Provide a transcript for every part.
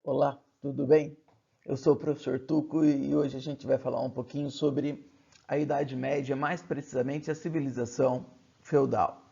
Olá, tudo bem? Eu sou o professor Tuco e hoje a gente vai falar um pouquinho sobre a Idade Média, mais precisamente a civilização feudal.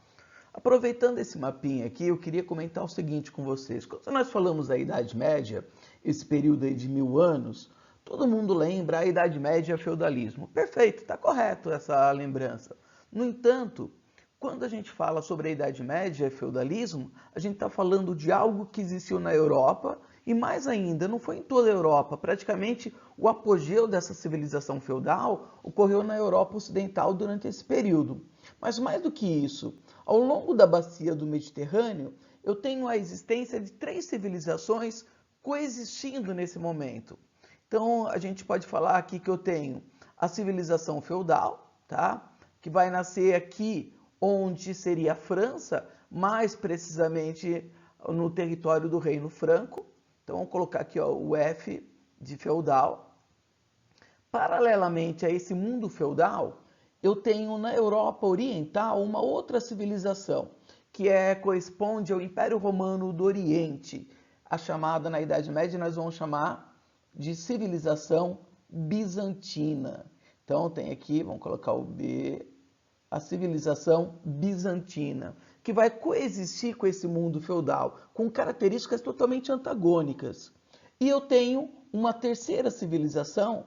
Aproveitando esse mapinha aqui, eu queria comentar o seguinte com vocês. Quando nós falamos da Idade Média, esse período aí de 1000 anos, todo mundo lembra a Idade Média e feudalismo. Perfeito, está correto essa lembrança. No entanto, quando a gente fala sobre a Idade Média e feudalismo, a gente está falando de algo que existiu na Europa e mais ainda, não foi em toda a Europa. Praticamente o apogeu dessa civilização feudal ocorreu na Europa Ocidental durante esse período. Mas mais do que isso, ao longo da bacia do Mediterrâneo, eu tenho a existência de três civilizações coexistindo nesse momento. Então, a gente pode falar aqui que eu tenho a civilização feudal, tá? Que vai nascer aqui onde seria a França, mais precisamente no território do Reino Franco. Então, vamos colocar aqui ó, o F de feudal. Paralelamente a esse mundo feudal, eu tenho na Europa Oriental uma outra civilização, que corresponde ao Império Romano do Oriente, a chamada na Idade Média nós vamos chamar de civilização bizantina. Então tem aqui, vamos colocar o B, a civilização bizantina, que vai coexistir com esse mundo feudal, com características totalmente antagônicas. E eu tenho uma terceira civilização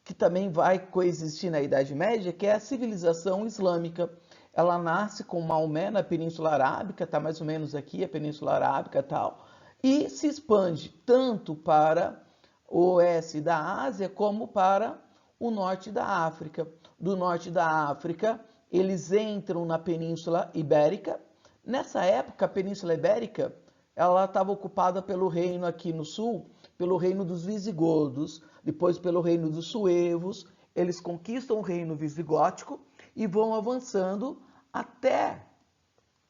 que também vai coexistir na Idade Média, que é a civilização islâmica. Ela nasce com Maomé na Península Arábica, está mais ou menos aqui a Península Arábica e tal, e se expande tanto para o oeste da Ásia como para o norte da África. Do norte da África, eles entram na Península Ibérica. Nessa época, a Península Ibérica ela estava ocupada pelo reino aqui no sul, pelo reino dos visigodos, depois pelo reino dos suevos. Eles conquistam o reino visigótico e vão avançando até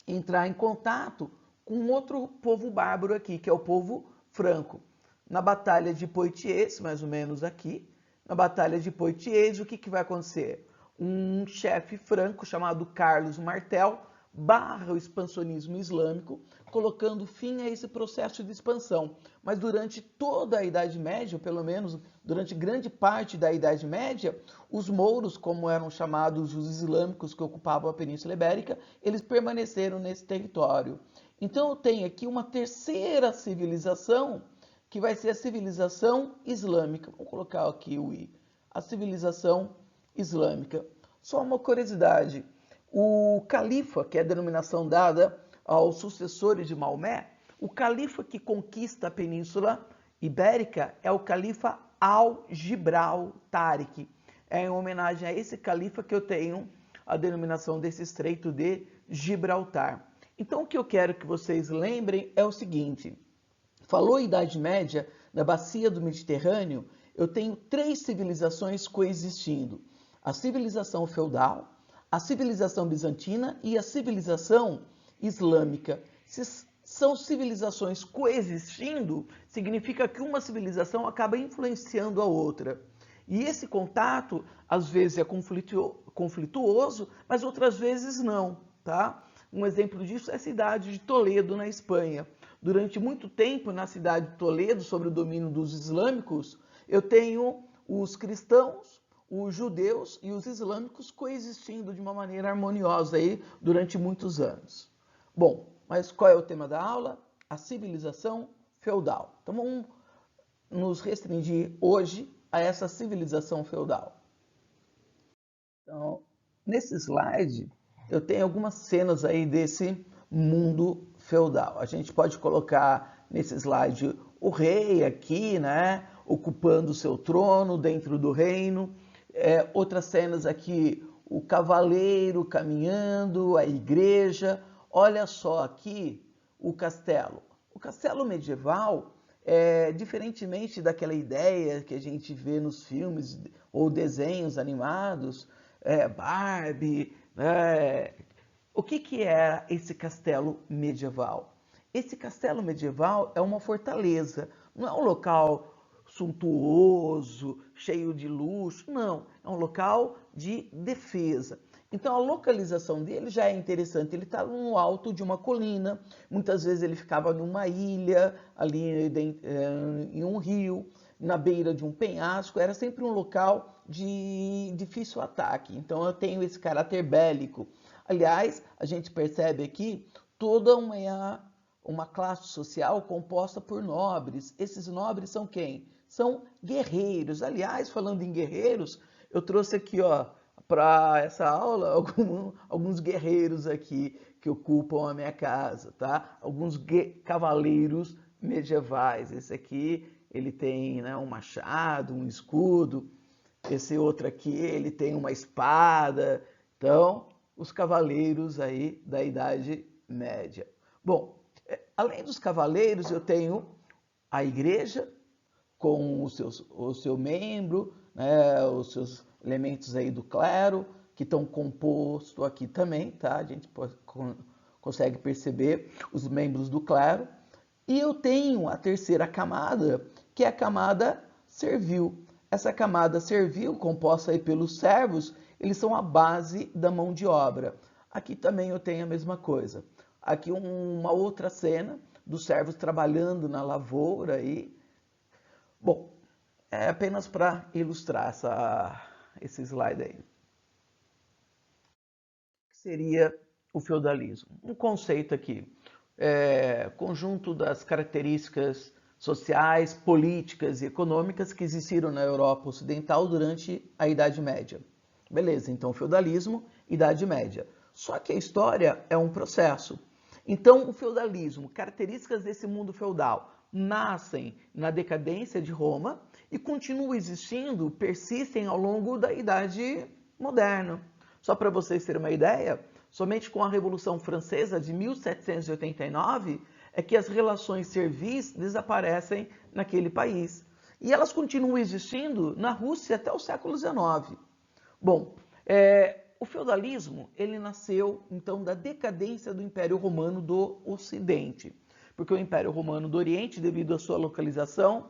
entrar em contato com outro povo bárbaro aqui, que é o povo franco. Na Batalha de Poitiers, mais ou menos aqui, na Batalha de Poitiers, o que vai acontecer? Um chefe franco chamado Carlos Martel barra o expansionismo islâmico, colocando fim a esse processo de expansão. Mas durante toda a Idade Média, ou pelo menos durante grande parte da Idade Média, os mouros, como eram chamados os islâmicos que ocupavam a Península Ibérica, eles permaneceram nesse território. Então eu tenho aqui uma terceira civilização, que vai ser a civilização islâmica. Vou colocar aqui o I. A civilização islâmica. Só uma curiosidade. O califa, que é a denominação dada aos sucessores de Maomé, o califa que conquista a Península Ibérica é o califa Al-Gibraltáric. É em homenagem a esse califa que eu tenho a denominação desse estreito de Gibraltar. Então o que eu quero que vocês lembrem é o seguinte: falou Idade Média, na bacia do Mediterrâneo, eu tenho três civilizações coexistindo: a civilização feudal, a civilização bizantina e a civilização islâmica. Se são civilizações coexistindo, significa que uma civilização acaba influenciando a outra. E esse contato, às vezes, é conflituoso, mas outras vezes não, tá? Um exemplo disso é a cidade de Toledo, na Espanha. Durante muito tempo, na cidade de Toledo, sob o domínio dos islâmicos, eu tenho os cristãos, os judeus e os islâmicos coexistindo de uma maneira harmoniosa aí durante muitos anos. Bom, mas qual é o tema da aula? A civilização feudal. Então vamos nos restringir hoje a essa civilização feudal. Então, nesse slide, eu tenho algumas cenas aí desse mundo feudal. A gente pode colocar nesse slide o rei aqui, né, ocupando o seu trono dentro do reino. Outras cenas aqui, o cavaleiro caminhando, a igreja. Olha só aqui o castelo. O castelo medieval, diferentemente daquela ideia que a gente vê nos filmes ou desenhos animados, Barbie, o que é esse castelo medieval? Esse castelo medieval é uma fortaleza, não é um local suntuoso, cheio de luxo, não, é um local de defesa. Então a localização dele já é interessante. Ele está no alto de uma colina, muitas vezes ele ficava numa ilha, ali em um rio, na beira de um penhasco, era sempre um local de difícil ataque. Então eu tenho esse caráter bélico. Aliás, a gente percebe aqui toda uma classe social composta por nobres. Esses nobres são quem? São guerreiros. Aliás, falando em guerreiros, eu trouxe aqui, ó, para essa aula alguns guerreiros aqui que ocupam a minha casa, tá? Alguns cavaleiros medievais. Esse aqui, ele tem, né, um machado, um escudo. Esse outro aqui, ele tem uma espada. Então, os cavaleiros aí da Idade Média. Bom, além dos cavaleiros, eu tenho a igreja com o seu membro, né, os seus elementos aí do clero, que estão compostos aqui também, tá? A gente consegue perceber os membros do clero. E eu tenho a terceira camada, que é a camada servil. Essa camada servil, composta aí pelos servos, eles são a base da mão de obra. Aqui também eu tenho a mesma coisa. Aqui uma outra cena dos servos trabalhando na lavoura aí. Bom, é apenas para ilustrar esse slide aí. O que seria o feudalismo? Um conceito aqui, conjunto das características sociais, políticas e econômicas que existiram na Europa Ocidental durante a Idade Média. Beleza, então feudalismo, Idade Média. Só que a história é um processo. Então o feudalismo, características desse mundo feudal, nascem na decadência de Roma e continuam existindo, persistem ao longo da Idade Moderna. Só para vocês terem uma ideia, somente com a Revolução Francesa de 1789 é que as relações servis desaparecem naquele país. E elas continuam existindo na Rússia até o século XIX. Bom, o feudalismo ele nasceu então da decadência do Império Romano do Ocidente. Porque o Império Romano do Oriente, devido à sua localização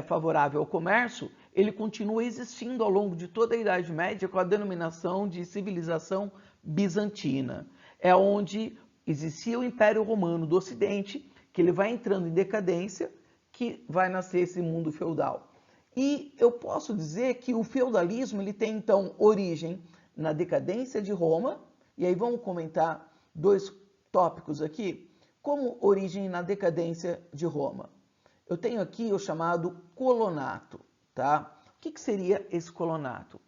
favorável ao comércio, ele continua existindo ao longo de toda a Idade Média com a denominação de civilização bizantina. É onde existia o Império Romano do Ocidente, que ele vai entrando em decadência, que vai nascer esse mundo feudal. E eu posso dizer que o feudalismo ele tem então origem na decadência de Roma, e aí vamos comentar dois tópicos aqui, como origem na decadência de Roma. Eu tenho aqui o chamado colonato, tá? O que seria esse colonato?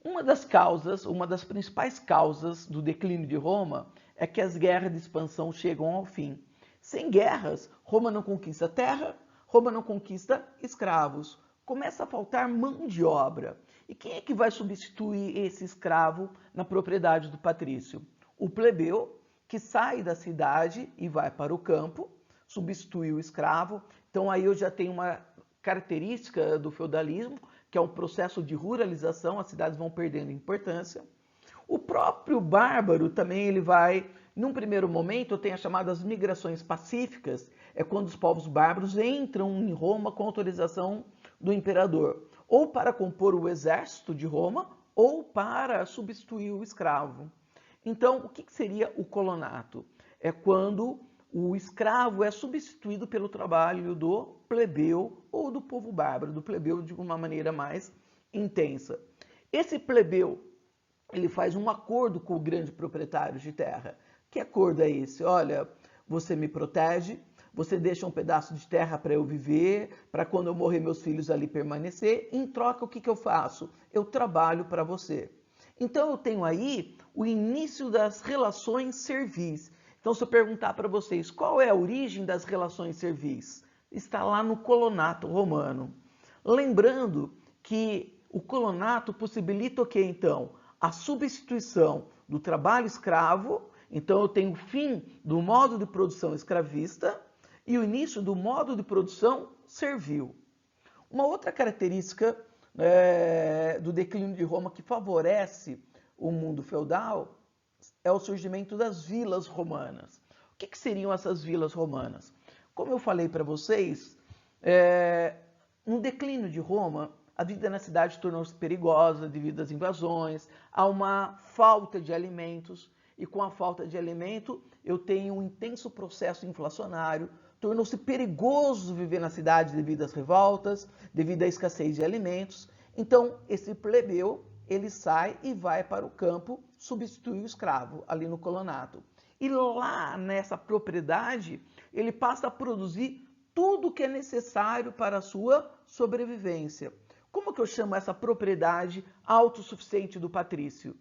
Uma das principais causas do declínio de Roma é que as guerras de expansão chegam ao fim. Sem guerras, Roma não conquista terra, Roma não conquista escravos. Começa a faltar mão de obra. E quem é que vai substituir esse escravo na propriedade do patrício? O plebeu, que sai da cidade e vai para o campo, substitui o escravo. Então aí eu já tenho uma característica do feudalismo, que é um processo de ruralização, as cidades vão perdendo importância. O próprio bárbaro também ele vai, num primeiro momento, tem as chamadas migrações pacíficas, é quando os povos bárbaros entram em Roma com autorização do imperador, ou para compor o exército de Roma, ou para substituir o escravo. Então, o que seria o colonato? É quando o escravo é substituído pelo trabalho do plebeu ou do povo bárbaro, do plebeu de uma maneira mais intensa. Esse plebeu, ele faz um acordo com o grande proprietário de terra. Que acordo é esse? Olha, você me protege, você deixa um pedaço de terra para eu viver, para quando eu morrer meus filhos ali permanecer. Em troca, o que eu faço? Eu trabalho para você. Então eu tenho aí o início das relações servis. Então se eu perguntar para vocês qual é a origem das relações servis, está lá no colonato romano. Lembrando que o colonato possibilita o que então? A substituição do trabalho escravo. Então eu tenho o fim do modo de produção escravista e o início do modo de produção servil. Uma outra característica do declínio de Roma que favorece o mundo feudal é o surgimento das vilas romanas. O que seriam essas vilas romanas? Como eu falei para vocês, no declínio de Roma, a vida na cidade tornou-se perigosa devido às invasões, há uma falta de alimentos, e com a falta de alimento eu tenho um intenso processo inflacionário, tornou-se perigoso viver na cidade devido às revoltas, devido à escassez de alimentos. Então, esse plebeu, ele sai e vai para o campo substituir o escravo ali no colonato. E lá nessa propriedade, ele passa a produzir tudo que é necessário para a sua sobrevivência. Como que eu chamo essa propriedade autossuficiente do patrício?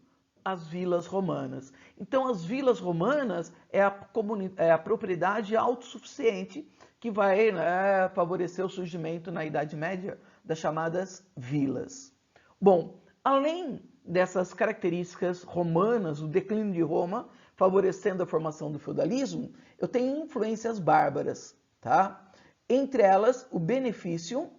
As vilas romanas. Então, as vilas romanas é a propriedade autossuficiente que vai, né, favorecer o surgimento na Idade Média das chamadas vilas. Bom, além dessas características romanas, o declínio de Roma, favorecendo a formação do feudalismo, eu tenho influências bárbaras, tá? Entre elas, o benefício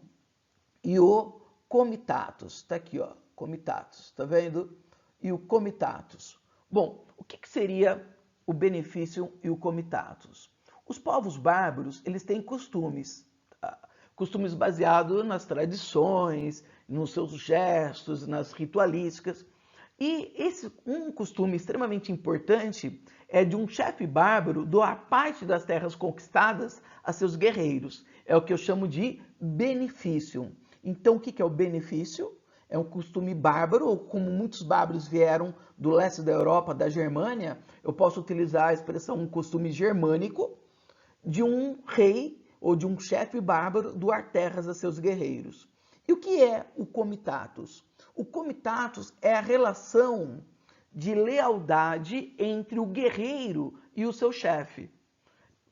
e o comitatus. Tá aqui, ó, comitatus, tá vendo? E o comitatus. Bom, o que seria o benefício e o comitatus? Os povos bárbaros, eles têm costumes, tá? Costumes baseados nas tradições, nos seus gestos, nas ritualísticas. E um costume extremamente importante é de um chefe bárbaro doar parte das terras conquistadas a seus guerreiros. É o que eu chamo de benefício. Então, o que é o benefício? É um costume bárbaro, ou como muitos bárbaros vieram do leste da Europa, da Germânia, eu posso utilizar a expressão um costume germânico de um rei ou de um chefe bárbaro doar terras a seus guerreiros. E o que é o comitatus? O comitatus é a relação de lealdade entre o guerreiro e o seu chefe.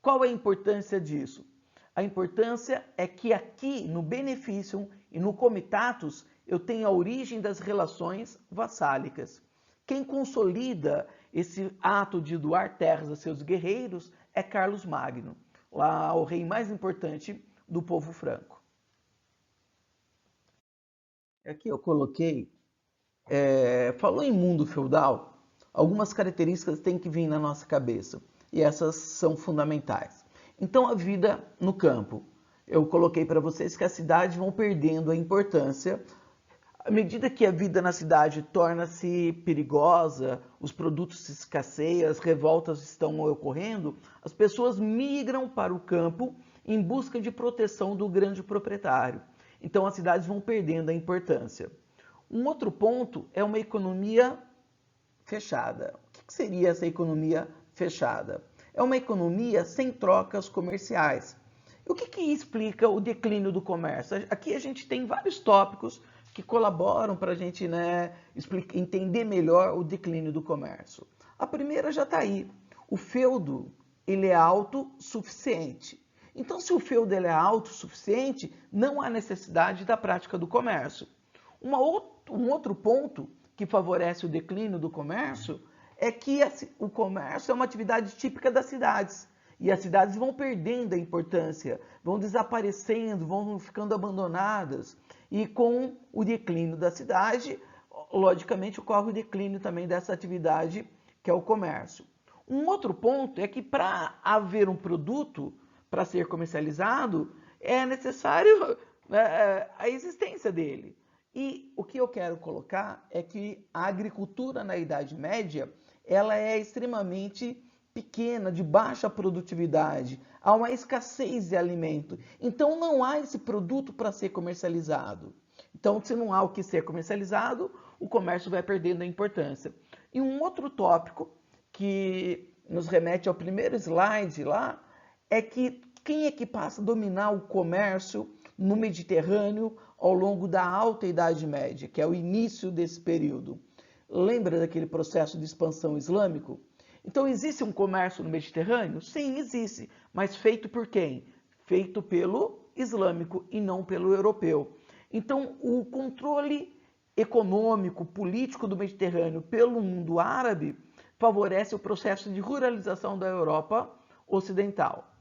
Qual é a importância disso? A importância é que aqui no benefício e no comitatus eu tenho a origem das relações vassálicas. Quem consolida esse ato de doar terras a seus guerreiros é Carlos Magno, lá o rei mais importante do povo franco. Aqui eu coloquei, falou em mundo feudal, algumas características têm que vir na nossa cabeça, e essas são fundamentais. Então, a vida no campo. Eu coloquei para vocês que as cidades vão perdendo a importância. À medida que a vida na cidade torna-se perigosa, os produtos se escasseiam, as revoltas estão ocorrendo, as pessoas migram para o campo em busca de proteção do grande proprietário. Então, as cidades vão perdendo a importância. Um outro ponto é uma economia fechada. O que seria essa economia fechada? É uma economia sem trocas comerciais. E o que explica o declínio do comércio? Aqui a gente tem vários tópicos que colaboram para a gente, né, entender melhor o declínio do comércio. A primeira já está aí. O feudo, ele é autossuficiente. Então, se o feudo ele é autossuficiente, não há necessidade da prática do comércio. Um outro ponto que favorece o declínio do comércio é que o comércio é uma atividade típica das cidades. E as cidades vão perdendo a importância, vão desaparecendo, vão ficando abandonadas. E com o declínio da cidade, logicamente, ocorre o declínio também dessa atividade que é o comércio. Um outro ponto é que para haver um produto, para ser comercializado, é necessário a existência dele. E o que eu quero colocar é que a agricultura na Idade Média, ela é extremamente pequena, de baixa produtividade, há uma escassez de alimento. Então não há esse produto para ser comercializado. Então, se não há o que ser comercializado, o comércio vai perdendo a importância. E um outro tópico que nos remete ao primeiro slide lá, é que quem é que passa a dominar o comércio no Mediterrâneo ao longo da Alta Idade Média, que é o início desse período? Lembra daquele processo de expansão islâmico? Então, existe um comércio no Mediterrâneo? Sim, existe. Mas feito por quem? Feito pelo islâmico e não pelo europeu. Então, o controle econômico, político do Mediterrâneo pelo mundo árabe favorece o processo de ruralização da Europa Ocidental.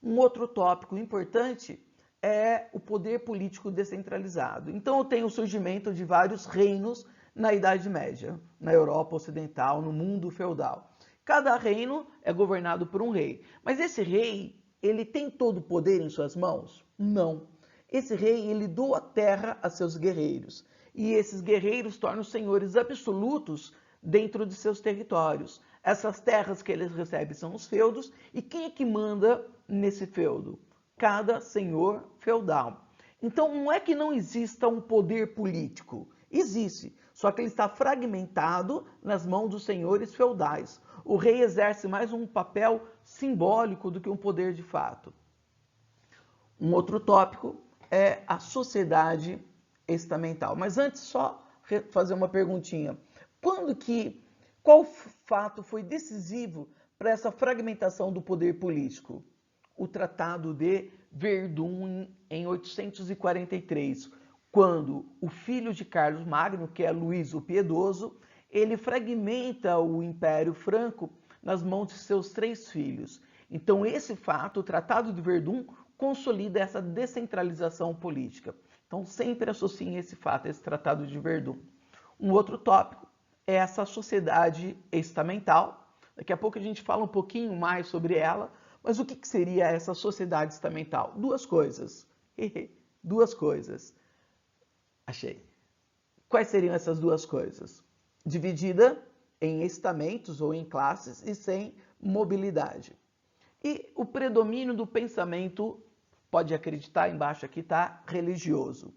Um outro tópico importante é o poder político descentralizado. Então, eu tenho o surgimento de vários reinos na Idade Média, na Europa Ocidental, no mundo feudal. Cada reino é governado por um rei. Mas esse rei, ele tem todo o poder em suas mãos? Não. Esse rei, ele doa terra a seus guerreiros. E esses guerreiros tornam senhores absolutos dentro de seus territórios. Essas terras que eles recebem são os feudos. E quem é que manda nesse feudo? Cada senhor feudal. Então, não é que não exista um poder político. Existe, só que ele está fragmentado nas mãos dos senhores feudais. O rei exerce mais um papel simbólico do que um poder de fato. Um outro tópico é a sociedade estamental. Mas antes, só fazer uma perguntinha. Qual fato foi decisivo para essa fragmentação do poder político? O Tratado de Verdun, em 843, quando o filho de Carlos Magno, que é Luís o Piedoso, ele fragmenta o Império Franco nas mãos de seus 3 filhos. Então, esse fato, o Tratado de Verdun, consolida essa descentralização política. Então, sempre associem esse fato, esse Tratado de Verdun. Um outro tópico é essa sociedade estamental. Daqui a pouco a gente fala um pouquinho mais sobre ela, mas o que seria essa sociedade estamental? 2 coisas. 2 coisas. Achei. Quais seriam essas 2 coisas? Dividida em estamentos ou em classes e sem mobilidade. E o predomínio do pensamento, pode acreditar, embaixo aqui está, religioso.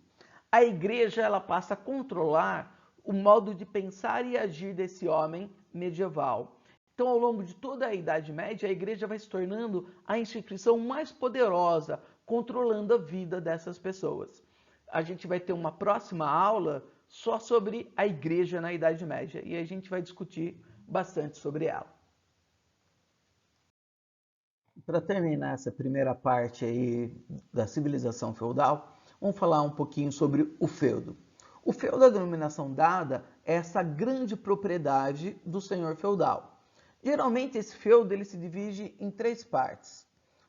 A igreja, ela passa a controlar o modo de pensar e agir desse homem medieval. Então, ao longo de toda a Idade Média, a igreja vai se tornando a instituição mais poderosa, controlando a vida dessas pessoas. A gente vai ter uma próxima aula só sobre a igreja na Idade Média, e a gente vai discutir bastante sobre ela. Para terminar essa primeira parte aí da civilização feudal, vamos falar um pouquinho sobre o feudo. O feudo, a denominação dada, é essa grande propriedade do senhor feudal. Geralmente esse feudo ele se divide em 3 partes.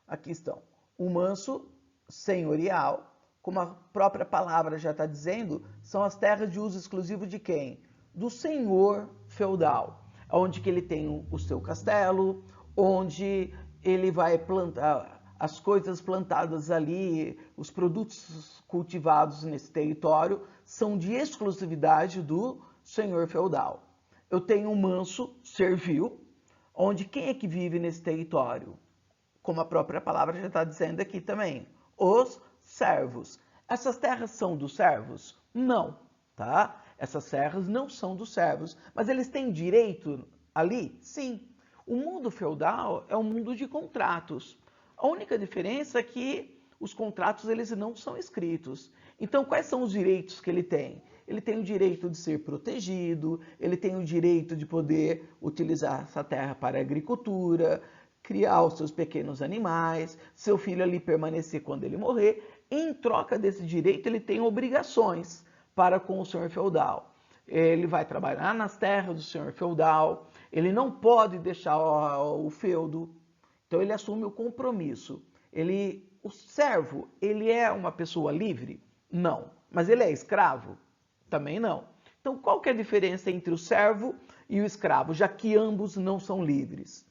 Aqui estão o manso senhorial, como a própria palavra já está dizendo, são as terras de uso exclusivo de quem? Do senhor feudal, onde que ele tem o seu castelo, onde ele vai plantar as coisas plantadas ali, os produtos cultivados nesse território, são de exclusividade do senhor feudal. Eu tenho um manso servil, onde quem é que vive nesse território? Como a própria palavra já está dizendo aqui também, os servos. Essas terras são dos servos? Não, tá? Essas terras não são dos servos, mas eles têm direito ali? Sim. O mundo feudal é um mundo de contratos. A única diferença é que os contratos eles não são escritos. Então, quais são os direitos que ele tem? Ele tem o direito de ser protegido, ele tem o direito de poder utilizar essa terra para a agricultura, criar os seus pequenos animais, seu filho ali permanecer quando ele morrer. Em troca desse direito, ele tem obrigações para com o senhor feudal. Ele vai trabalhar nas terras do senhor feudal, ele não pode deixar o feudo, então ele assume o compromisso. O servo, ele é uma pessoa livre? Não. Mas ele é escravo? Também não. Então qual que é a diferença entre o servo e o escravo, já que ambos não são livres?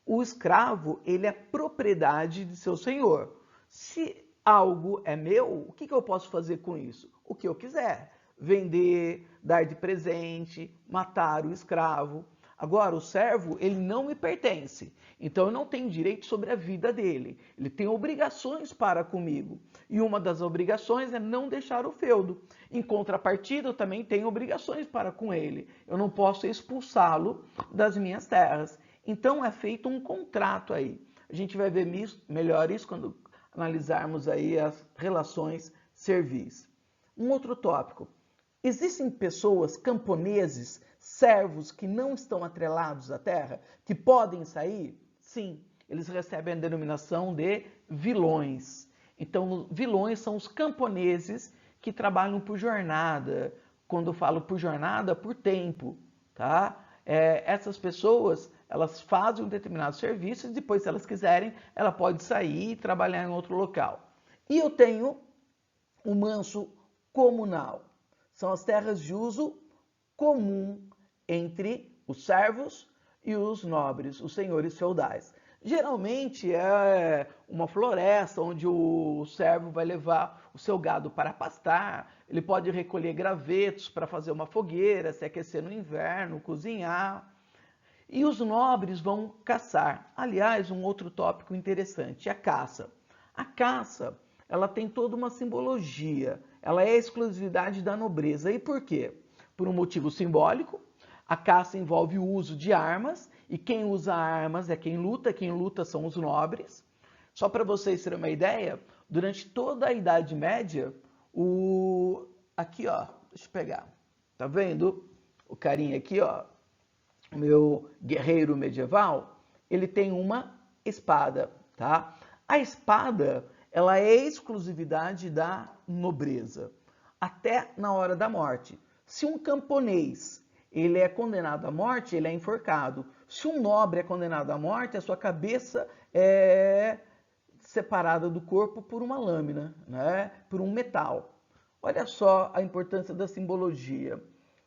O escravo, ele é propriedade de seu senhor. Se algo é meu, o que eu posso fazer com isso? O que eu quiser. Vender, dar de presente, matar o escravo. Agora, o servo, ele não me pertence. Então, eu não tenho direito sobre a vida dele. Ele tem obrigações para comigo. E uma das obrigações é não deixar o feudo. Em contrapartida, eu também tenho obrigações para com ele. Eu não posso expulsá-lo das minhas terras. Então, é feito um contrato aí. A gente vai ver melhor isso quando analisarmos aí as relações servis. Um outro tópico. Existem pessoas, camponeses, servos que não estão atrelados à terra, que podem sair? Sim, eles recebem a denominação de vilões. Então, vilões são os camponeses que trabalham por jornada. Quando eu falo por jornada, por tempo, tá? Essas pessoas, elas fazem um determinado serviço e depois, se elas quiserem, ela pode sair e trabalhar em outro local. E eu tenho o manso comunal. São as terras de uso comum entre os servos e os nobres, os senhores feudais. Geralmente é uma floresta onde o servo vai levar o seu gado para pastar, ele pode recolher gravetos para fazer uma fogueira, se aquecer no inverno, cozinhar. E os nobres vão caçar. Aliás, um outro tópico interessante, a caça. A caça, ela tem toda uma simbologia, ela é a exclusividade da nobreza. E por quê? Por um motivo simbólico, a caça envolve o uso de armas, e quem usa armas é quem luta são os nobres. Só para vocês terem uma ideia, durante toda a Idade Média, aqui ó, deixa eu pegar, tá vendo? O carinha aqui ó, o meu guerreiro medieval, ele tem uma espada, tá? A espada, ela é exclusividade da nobreza, até na hora da morte. Se um camponês, ele é condenado à morte, ele é enforcado. Se um nobre é condenado à morte, a sua cabeça é separada do corpo por uma lâmina, né? Por um metal. Olha só a importância da simbologia.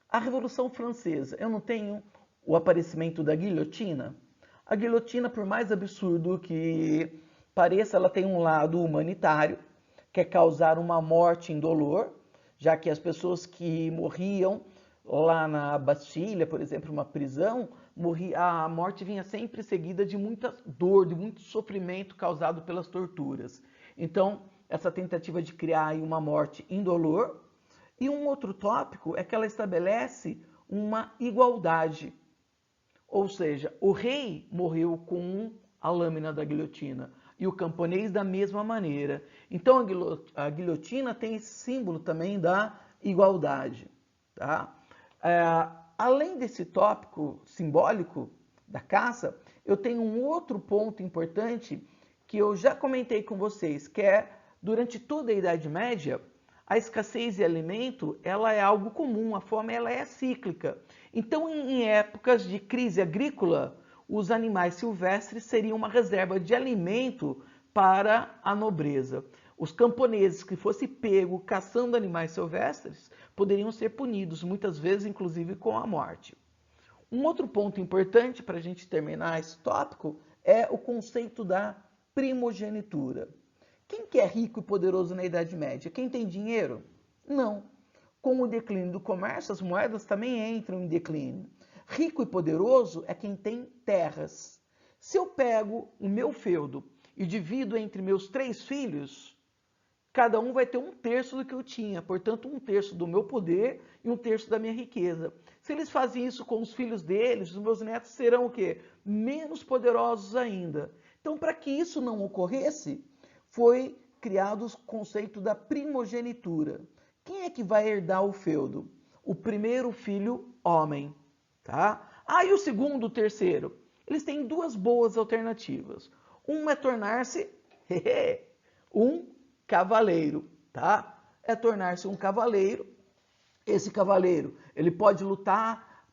A Revolução Francesa, eu não tenho o aparecimento da guilhotina. A guilhotina, por mais absurdo que pareça, ela tem um lado humanitário, que é causar uma morte indolor, já que as pessoas que morriam lá na Bastilha, por exemplo, uma prisão, a morte vinha sempre seguida de muita dor, de muito sofrimento causado pelas torturas. Então, essa tentativa de criar uma morte indolor. E um outro tópico é que ela estabelece uma igualdade. Ou seja, o rei morreu com a lâmina da guilhotina e o camponês da mesma maneira. Então a guilhotina tem esse símbolo também da igualdade. Tá? Além desse tópico simbólico da caça, eu tenho um outro ponto importante que eu já comentei com vocês, que é, durante toda a Idade Média, a escassez de alimento, ela é algo comum, a fome ela é cíclica. Então, em épocas de crise agrícola, os animais silvestres seriam uma reserva de alimento para a nobreza. Os camponeses que fossem pegos caçando animais silvestres poderiam ser punidos, muitas vezes inclusive com a morte. Um outro ponto importante para a gente terminar esse tópico é o conceito da primogenitura. Quem que é rico e poderoso na Idade Média? Quem tem dinheiro? Não. Com o declínio do comércio, as moedas também entram em declínio. Rico e poderoso é quem tem terras. Se eu pego o meu feudo e divido entre meus 3 filhos, cada um vai ter 1/3 do que eu tinha, portanto 1/3 do meu poder e 1/3 da minha riqueza. Se eles fazem isso com os filhos deles, os meus netos serão o quê? Menos poderosos ainda. Então, para que isso não ocorresse, foi criado o conceito da primogenitura. Quem é que vai herdar o feudo? O primeiro filho, homem. Tá? E o segundo, o terceiro? Eles têm 2 boas alternativas. Uma é tornar-se um cavaleiro. Tá? É tornar-se um cavaleiro. Esse cavaleiro, ele pode lutar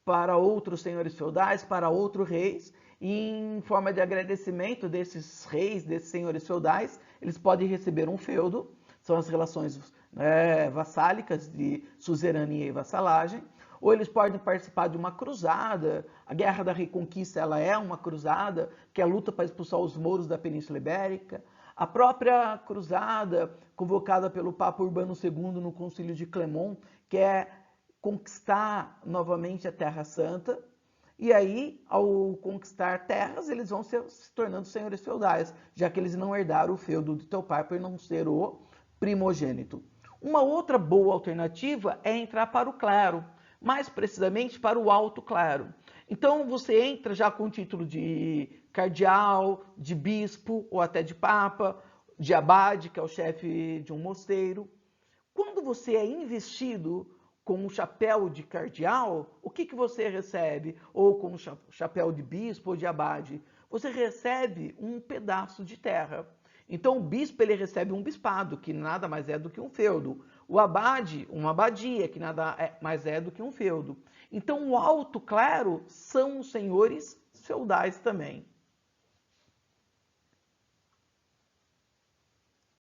para outros senhores feudais, para outros reis, e em forma de agradecimento desses reis, desses senhores feudais, eles podem receber um feudo, são as relações vassálicas de suzerania e vassalagem, ou eles podem participar de uma cruzada. A Guerra da Reconquista ela é uma cruzada, que é a luta para expulsar os mouros da Península Ibérica. A própria cruzada, convocada pelo Papa Urbano II no Concílio de Clermont, que é conquistar novamente a Terra Santa. E aí, ao conquistar terras, eles vão se tornando senhores feudais, já que eles não herdaram o feudo do teu pai por não ser o primogênito. Uma outra boa alternativa é entrar para o clero, mais precisamente para o alto clero. Então você entra já com o título de cardeal, de bispo ou até de papa, de abade, que é o chefe de um mosteiro. Quando você é investido com um chapéu de cardeal, o que você recebe? Ou com um chapéu de bispo ou de abade? Você recebe um pedaço de terra. Então o bispo ele recebe um bispado, que nada mais é do que um feudo. O abade, uma abadia, que nada mais é do que um feudo. Então o alto clero são os senhores feudais também.